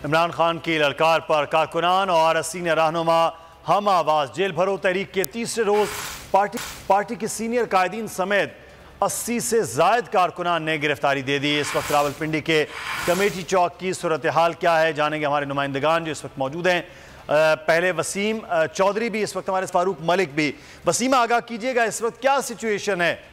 इमरान खान की ललकार पर कारकुनान और सीनियर रहनुमा हम आवाज। जेल भरो तहरीक के तीसरे रोज पार्टी के सीनियर कायदीन समेत 80 से जायद कारकुनान ने गिरफ्तारी दे दी। इस वक्त रावलपिंडी के कमेटी चौक की सूरत हाल क्या है जानेंगे हमारे नुमाइंदगान जो इस वक्त मौजूद हैं। पहले वसीम चौधरी भी इस वक्त हमारे, फारूक मलिक भी। वसीम, आगाह कीजिएगा, इस वक्त क्या सिचुएशन है?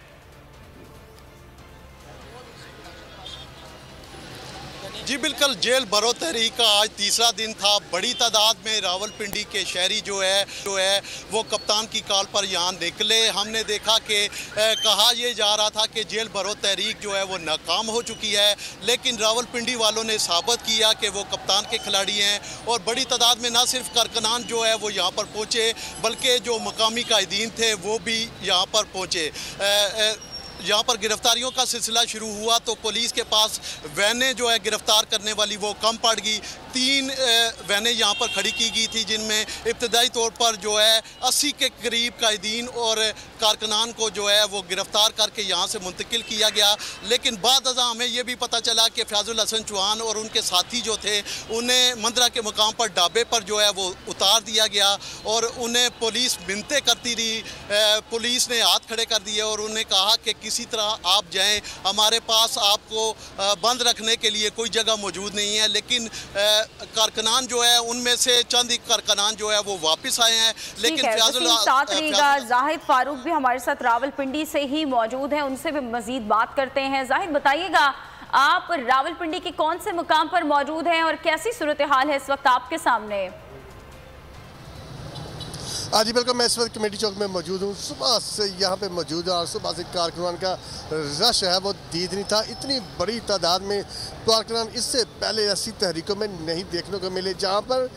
जी बिल्कुल, जेल भरो तहरीक का आज तीसरा दिन था। बड़ी तादाद में रावलपिंडी के शहरी जो है वो कप्तान की कॉल पर यहाँ निकले। हमने देखा कि कहा यह जा रहा था कि जेल भरो तहरीक जो है वो नाकाम हो चुकी है, लेकिन रावलपिंडी वालों ने साबित किया कि वो कप्तान के खिलाड़ी हैं और बड़ी तादाद में ना सिर्फ कारकुनान जो है वो यहाँ पर पहुँचे बल्कि जो मकामी कायदीन थे वो भी यहाँ पर पहुँचे। यहाँ पर गिरफ्तारियों का सिलसिला शुरू हुआ तो पुलिस के पास वैनें जो है गिरफ्तार करने वाली वो कम पड़ गई। 3 वैनें यहाँ पर खड़ी की गई थी जिनमें इब्तदाई तौर पर जो है 80 के करीब कायदीन और कारकुनान को जो है वो गिरफ्तार करके यहाँ से मुंतकिल किया गया। लेकिन बाद अज़ां हमें यह भी पता चला कि फयाजुल हसन चौहान और उनके साथी जो थे उन्हें मंदरा के मुकाम पर ढाबे पर जो है वो उतार दिया गया और उन्हें पुलिस मिन्नतें करती रही। पुलिस ने हाथ खड़े कर दिए और उन्हें कहा कि किसी तरह आप जाएं, हमारे पास आपको बंद रखने के लिए कोई जगह मौजूद नहीं है। लेकिन कारकुनान जो है उनमें से चंद कारकुनान जो है वो वापस आए हैं। लेकिन साथ रहिएगा, जाहिद फारूक भी हमारे साथ रावलपिंडी से ही मौजूद हैं, उनसे भी मजीद बात करते हैं। जाहिद, बताइएगा आप रावलपिंडी के कौन से मुकाम पर मौजूद हैं और कैसी सूरत हाल है इस वक्त आपके सामने? जी बिल्कुल, मैं इस वक्त कमेटी चौक में मौजूद हूँ। सुबह से यहाँ पे मौजूद है और सुबह से कारकुनान का रश है वो दीद नहीं था। इतनी बड़ी तादाद में कारकुनान इससे पहले ऐसी तहरीकों में नहीं देखने को मिले जहाँ पर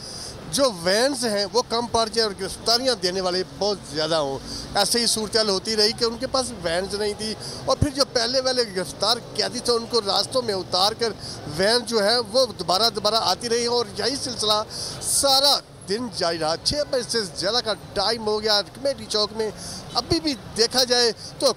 जो वैन्स हैं वो कम पड़ जाए और गिरफ्तारियाँ देने वाले बहुत ज़्यादा हों। ऐसे ही सूरत होती रही कि उनके पास वैन्स नहीं थी और फिर जो पहले वाले गिरफ्तार कैदी थे उनको रास्तों में उतार कर वैन जो है वो दोबारा आती रही और यही सिलसिला सारा दिन जारी रहा। 6 बजे से ज़्यादा का टाइम हो गया। कमेटी चौक में अभी भी देखा जाए तो